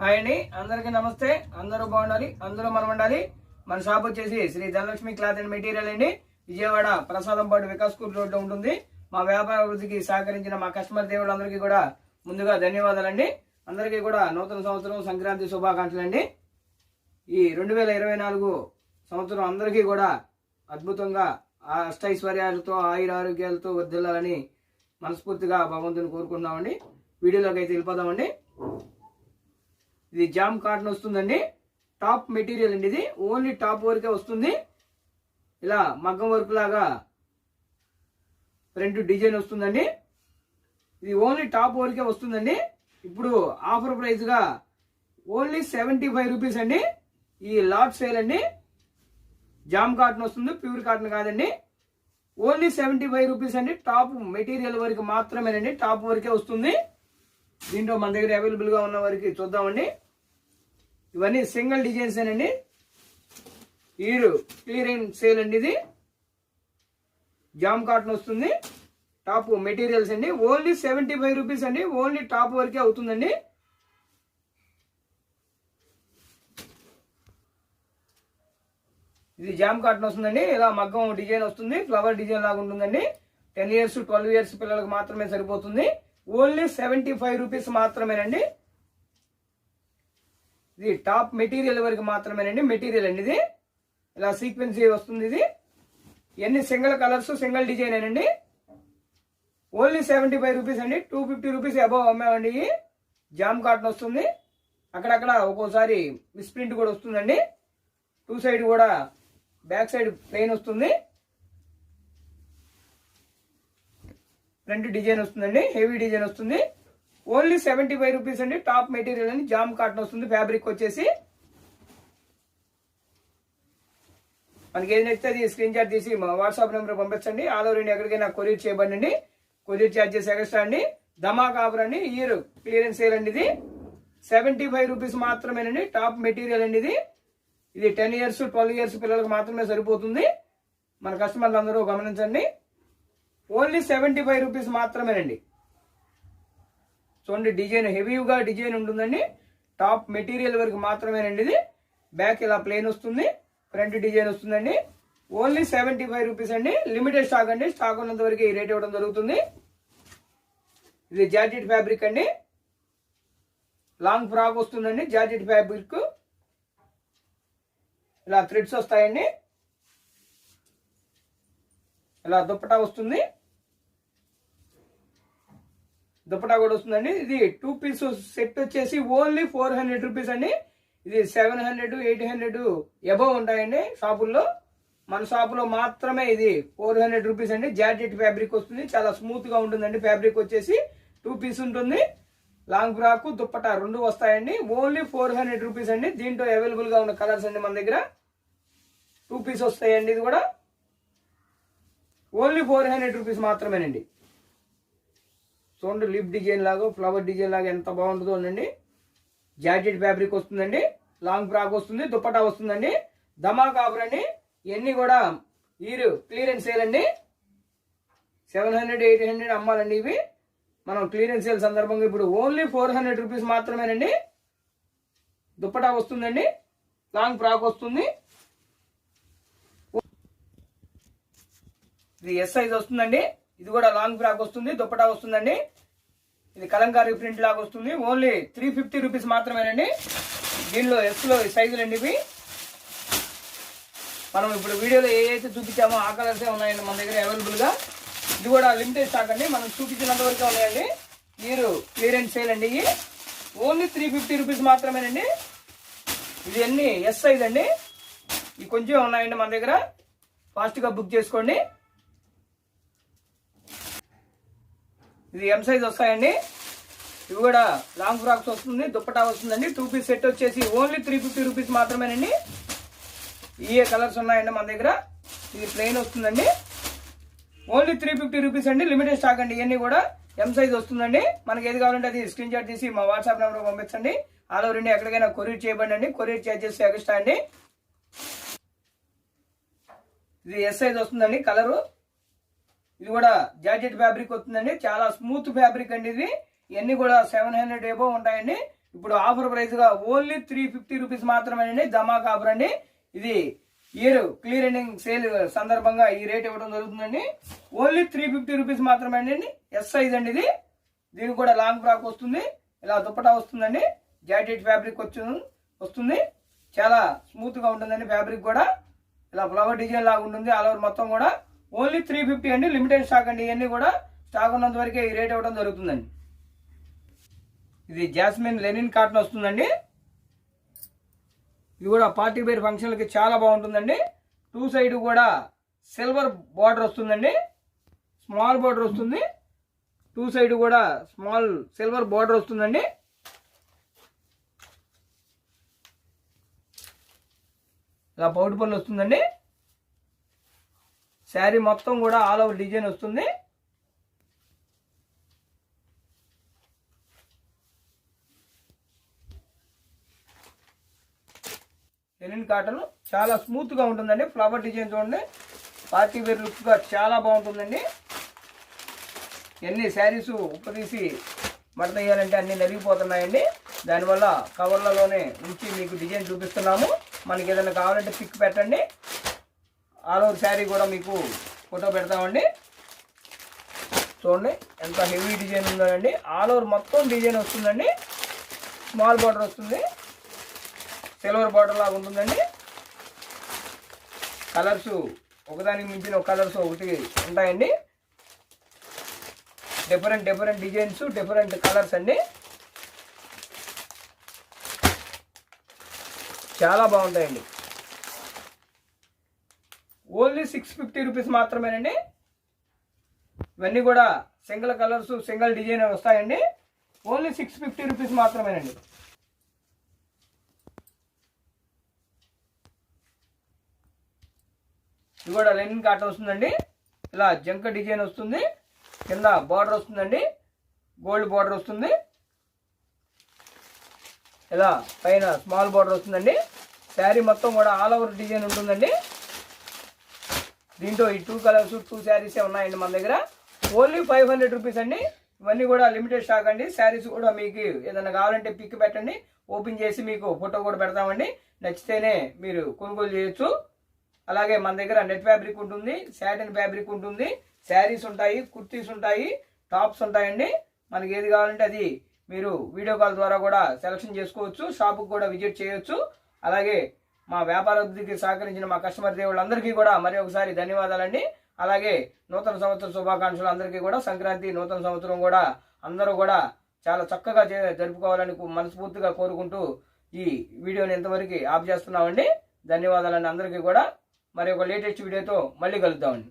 Hi అండి, అందరికీ నమస్తే. అందరూ బాగుండాలి, అందరూ మనం ఉండాలి. మన షాప్ వచ్చేసి Sri Dhanalakshmi cloth and material అండి. విజయవాడ ప్రసాదంపాడు వికాస్ స్కూల్ రోడ్ లో ఉంటుంది. మా వ్యాపార అభివృద్ధికి సహకరించిన మా కస్టమర్ దేవుళ్ళందరికీ కూడా ముందుగా ధన్యవాదాలండి. అందరికీ కూడా నూతన సంవత్సరం సంక్రాంతి శుభాకాంక్షలు అండి. ఈ 2024 సంవత్సరం అందరికీ కూడా అద్భుతంగా అష్టైశ్వర్యాలతో ఆయుర ఆరోగ్యాలతో వర్ధిల్లాలని మనస్ఫూర్తిగా భగవంతుని కోరుకుంటున్నామండి. వీడియోలోకి అయితే వెళ్ళిపోదామండి. ఇది జామ్ కాటన్ వస్తుందండి. టాప్ మెటీరియల్ అండి. ఇది ఓన్లీ టాప్ వరకే వస్తుంది. ఇలా మగ్గం వర్క్ లాగా ఫ్రంట్ డిజైన్ వస్తుందండి. ఇది ఓన్లీ టాప్ వరకే వస్తుందండి. ఇప్పుడు ఆఫర్ ప్రైస్ గా ఓన్లీ 75 రూపీస్ అండి. ఈ లాట్ సేల్ అండి. జామ్ కాటన్ వస్తుంది, ప్యూర్ కాటన్ కాదండి. ఓన్లీ 75 రూపీస్ అండి. టాప్ మెటీరియల్ వరకు మాత్రమేనండి. టాప్ వరకే వస్తుంది. దీంట్లో మన దగ్గర అవైలబుల్ గా ఉన్న వరకు చూద్దామండి. ఇవన్నీ సింగిల్ డిజైన్స్ అండి. ఈరు క్లియరెన్స్ సేల్ అండి. ఇది జామ్ కాటన్ వస్తుంది. టాప్ మెటీరియల్స్ అండి. ఓన్లీ 75 రూపీస్ అండి. ఓన్లీ టాప్ వరకే అవుతుందండి. ఇది జామ్ కాటన్ వస్తుందండి. ఇలా మగ్గం డిజైన్ వస్తుంది. ఫ్లవర్ డిజైన్ లాగా ఉంటుందండి. 10 years 12 years పిల్లలకు మాత్రమే సరిపోతుంది. ఓన్లీ 75 రూపీస్ మాత్రమేనండి. ఇది టాప్ మెటీరియల్ వరకు మాత్రమేనండి. మెటీరియల్ అండి. ఇది ఇలా సీక్వెన్సీ వస్తుంది. ఇది ఎన్ని సింగిల్ కలర్స్ సింగిల్ డిజైన్ అండి. ఓన్లీ 75 రూపీస్ అండి. 250 రూపీస్ అబౌవ్ అమ్మామండి. జామ్ కాటన్ వస్తుంది. అక్కడక్కడ ఒక్కోసారి మిస్ప్రింట్ కూడా వస్తుందండి. 2 సైడ్ కూడా బ్యాక్ సైడ్ ప్లెయిన్ వస్తుంది. ఫ్రంట్ డిజైన్ వస్తుందండి. హెవీ డిజైన్ వస్తుంది. ఓన్లీ 75 రూపీస్ అండి. టాప్ మెటీరియల్ అండి. జామ్ కాటన్ వస్తుంది. ఫ్యాబ్రిక్ వచ్చేసి మనకి ఏది నచ్చితే అది స్క్రీన్ షాట్ తీసి మా వాట్సాప్ నెంబర్ పంపించండి. ఆల్ ఓవర్ ఇండియా ఎక్కడికైనా కొరియర్ చేయబడండి. కొరియర్ ఛార్జెస్ ఎక్స్ట్రా అండి. ధమాక్ ఆఫర్ అండి. ఇయర్ క్లియరెన్స్ సేల్ అండి. ఇది 75 రూపీస్ మాత్రమేనండి. టాప్ మెటీరియల్ అండి. ఇది 10 years 12 years పిల్లలకు మాత్రమే సరిపోతుంది. మన కస్టమర్లు అందరూ గమనించండి. ఓన్లీ 75 రూపీస్ మాత్రమేనండి. చూడండి, డిజైన్ హెవీగా డిజైన్ ఉంటుందండి. టాప్ మెటీరియల్ వరకు మాత్రమేనండి. ఇది బ్యాక్ ఇలా ప్లెయిన్ వస్తుంది. ఫ్రంట్ డిజైన్ వస్తుందండి. ఓన్లీ 75 రూపీస్ అండి. లిమిటెడ్ స్టాక్ అండి. స్టాక్ ఉన్నంత వరకు ఈ రేట్ ఇవ్వడం జరుగుతుంది. ఇది జార్జెట్ ఫ్యాబ్రిక్ అండి. లాంగ్ ఫ్రాక్ వస్తుందండి. జార్జెట్ ఫ్యాబ్రిక్ ఇలా థ్రెడ్స్ వస్తాయండి. ఇలా దుప్పటా వస్తుంది. దుప్పటా కూడా వస్తుందండి. ఇది 2 పీస్ సెట్ వచ్చేసి ఓన్లీ 400 రూపీస్ అండి. ఇది 700 800 అబౌవ్ ఉంటాయండి షాపుల్లో. మన షాపులో మాత్రమే ఇది 400 రూపీస్ అండి. జార్జెట్ ఫ్యాబ్రిక్ వస్తుంది. చాలా స్మూత్ గా ఉంటుందండి. ఫ్యాబ్రిక్ వచ్చేసి 2 పీస్ ఉంటుంది. లాంగ్ ఫ్రాక్ దుప్పటా 2 వస్తాయండి. ఓన్లీ 400 రూపీస్ అండి. దీంట్లో అవైలబుల్ గా ఉన్న కలర్స్ అండి మన దగ్గర. 2 పీస్ వస్తాయండి. ఇది కూడా ఓన్లీ 400 రూపీస్ మాత్రమేనండి. చూడండి, లిప్ డిజైన్ లాగా ఫ్లవర్ డిజైన్ లాగా ఎంత బాగుంటుందో అండి. జార్జెట్ ఫ్యాబ్రిక్ వస్తుందండి. లాంగ్ ఫ్రాక్ వస్తుంది. దుప్పటా వస్తుందండి. ధమాక్ ఆఫర్ అండి. ఇవన్నీ కూడా ఈరు క్లియరెన్స్ సేల్ అండి. 700 800 అమ్మాలండి. ఇవి మనం క్లియరెన్స్ సేల్ సందర్భంగా ఇప్పుడు ఓన్లీ 400 రూపీస్ మాత్రమేనండి. దుప్పటా వస్తుందండి. లాంగ్ ఫ్రాక్ వస్తుంది. ఇది ఎస్ సైజ్ వస్తుందండి. ఇది కూడా లాంగ్ ఫ్రాక్ వస్తుంది. దుప్పటా వస్తుందండి. ఇది కలంకారీ ప్రింట్ లాగా వస్తుంది. ఓన్లీ 350 రూపీస్ మాత్రమేనండి. దీనిలో ఎస్ లో సైజులు అండి ఇవి. మనం ఇప్పుడు వీడియోలో ఏ అయితే చూపించామో ఆ కలర్సే ఉన్నాయండి మన దగ్గర అవైలబుల్ గా. ఇది కూడా లిమిటెడ్ స్టాక్ అండి. మనం చూపించినంత వరకే ఉన్నాయండి. మీరు క్లియరెన్స్ సేల్ అండి. ఇవి ఓన్లీ 350 రూపీస్ మాత్రమేనండి. ఇది అన్ని ఎస్ సైజ్ అండి. ఇవి కొంచెం ఉన్నాయండి మన దగ్గర. ఫాస్ట్ గా బుక్ చేసుకోండి. ఇది ఎం సైజ్ వస్తాయండి. ఇవి కూడా లాంగ్ ఫ్రాక్స్ వస్తుంది. దుప్పటా వస్తుందండి. 2 పీస్ సెట్ వచ్చేసి ఓన్లీ 350 రూపీస్ మాత్రమేనండి. ఏ కలర్స్ ఉన్నాయండి మన దగ్గర. ఇది ప్లెయిన్ వస్తుందండి. ఓన్లీ 350 రూపీస్ అండి. లిమిటెడ్ స్టాక్ అండి. ఇవన్నీ కూడా ఎం సైజ్ వస్తుందండి. మనకి ఏది కావాలంటే అది స్క్రీన్ షాట్ తీసి మా వాట్సాప్ నెంబర్ పంపించండి. ఆల్ ఓవర్ ఇండియా ఎక్కడికైనా కొరియర్ చేయబడండి. కొరియర్ ఛార్జెస్ ఎక్స్ట్రా అండి. ఇది ఎస్ సైజ్ వస్తుందండి. కలరు ఇది కూడా జార్జెట్ ఫ్యాబ్రిక్ వస్తుందండి. చాలా స్మూత్ ఫ్యాబ్రిక్ అండి. ఇది ఇవన్నీ కూడా 700 అబౌవ్ ఉంటాయండి. ఇప్పుడు ఆఫర్ ప్రైస్ గా ఓన్లీ 350 రూపీస్ మాత్రమేనండి. ధమాక్ ఆఫర్ అండి. ఇది ఇయర్ క్లియరింగ్ సేల్ సందర్భంగా ఈ రేట్ ఇవ్వడం జరుగుతుందండి. ఓన్లీ 350 రూపీస్ మాత్రమేనండి. ఎస్ సైజ్ అండి ఇది. దీనికి కూడా లాంగ్ ఫ్రాక్ వస్తుంది, ఇలా దుప్పటా వస్తుందండి, జాకెట్ ఫ్యాబ్రిక్ వస్తుంది, చాలా స్మూత్ గా ఉంటుందండి. ఫ్యాబ్రిక్ కూడా ఇలా ఫ్లవర్ డిజైన్ లాగా ఉంటుంది. ఆల్ ఓవర్ మొత్తం కూడా ఓన్లీ 350 అండి. లిమిటెడ్ స్టాక్ అండి. ఇవన్నీ కూడా స్టాక్ ఉన్నంత వరకే ఈ రేట్ ఇవ్వడం జరుగుతుందండి. ఇది జాస్మిన్ లెనిన్ కాటన్ వస్తుందండి. ఇది కూడా పార్టీ వేర్ ఫంక్షన్లకి చాలా బాగుంటుందండి. 2 సైడ్ కూడా సిల్వర్ బార్డర్ వస్తుందండి, స్మాల్ బార్డర్ వస్తుంది. 2 సైడ్ కూడా స్మాల్ సిల్వర్ బార్డర్ వస్తుందండి. ఇలా పౌడ్ పళ్ళు వస్తుందండి. శారీ మొత్తం కూడా ఆల్ ఓవర్ డిజైన్ వస్తుంది. లెనిన్ కాటన్ చాలా స్మూత్ గా ఉంటుందండి. ఫ్లవర్ డిజైన్ చూడండి, పార్టీ వేర్ లుక్ గా చాలా బాగుంటుందండి. ఎన్ని శారీస్ ఉప్పదీసి మడత వేయాలంటే అన్ని నలిగిపోతున్నాయండి. దానివల్ల కవర్లలోనే ఉంచి మీకు డిజైన్ చూపిస్తున్నాము. మనకి ఏదైనా కావాలంటే పిక్ పెట్టండి. ఆల్ ఓవర్ శారీ కూడా మీకు ఫోటో పెడతామండి. చూడండి ఎంత హెవీ డిజైన్ ఉందండి. ఆల్ ఓవర్ మొత్తం డిజైన్ వస్తుందండి. స్మాల్ బార్డర్ వస్తుంది, సిల్వర్ బార్డర్ లాగా ఉంటుందండి. కలర్స్ ఒకదానికి మించిన కలర్స్ ఒకటి ఉంటాయండి. డిఫరెంట్ డిజైన్స్, డిఫరెంట్ కలర్స్ అండి. చాలా బాగుంటాయండి. ఓన్లీ 650 రూపీస్ మాత్రమేనండి. ఇవన్నీ కూడా సింగిల్ కలర్స్, సింగిల్ డిజైన్ వస్తాయండి. ఓన్లీ 650 రూపీస్ మాత్రమేనండి. ఇది కూడా లెనిన్ కాటన్ వస్తుందండి. ఇలా జంక డిజైన్ వస్తుంది, కింద బార్డర్ వస్తుందండి, గోల్డ్ బార్డర్ వస్తుంది. ఇలా పైన స్మాల్ బార్డర్ వస్తుందండి. శారీ మొత్తం కూడా ఆల్ ఓవర్ డిజైన్ ఉంటుందండి. దీంట్లో ఈ 2 కలర్స్ 2 శారీస్ ఉన్నాయండి మన దగ్గర. ఓన్లీ 500 రూపీస్ అండి. ఇవన్నీ కూడా లిమిటెడ్ స్టాక్ అండి. శారీస్ కూడా మీకు ఏదైనా కావాలంటే పిక్ పెట్టండి, ఓపెన్ చేసి మీకు ఫోటో కూడా పెడతామండి. నచ్చితేనే మీరు కొనుగోలు చేయొచ్చు. అలాగే మన దగ్గర నెట్ ఫ్యాబ్రిక్ ఉంటుంది, సాటిన్ ఫ్యాబ్రిక్ ఉంటుంది, శారీస్ ఉంటాయి, కుర్తీస్ ఉంటాయి, టాప్స్ ఉంటాయండి. మనకి ఏది కావాలంటే అది మీరు వీడియో కాల్ ద్వారా కూడా సెలెక్షన్ చేసుకోవచ్చు. షాపుకి కూడా విజిట్ చేయొచ్చు. అలాగే మా వ్యాపార అభివృద్ధికి సహకరించిన మా కస్టమర్ దేవుళ్ళందరికీ కూడా మరి ఒకసారి ధన్యవాదాలండి. అలాగే నూతన సంవత్సర శుభాకాంక్షలు అందరికీ కూడా. సంక్రాంతి నూతన సంవత్సరం కూడా అందరూ కూడా చాలా చక్కగా జరుపుకోవాలని మనస్ఫూర్తిగా కోరుకుంటూ ఈ వీడియోని ఎంతవరకు ఆఫ్ చేస్తున్నామండి. ధన్యవాదాలండి అందరికీ కూడా. మరి ఒక లేటెస్ట్ వీడియోతో మళ్ళీ కలుద్దామండి.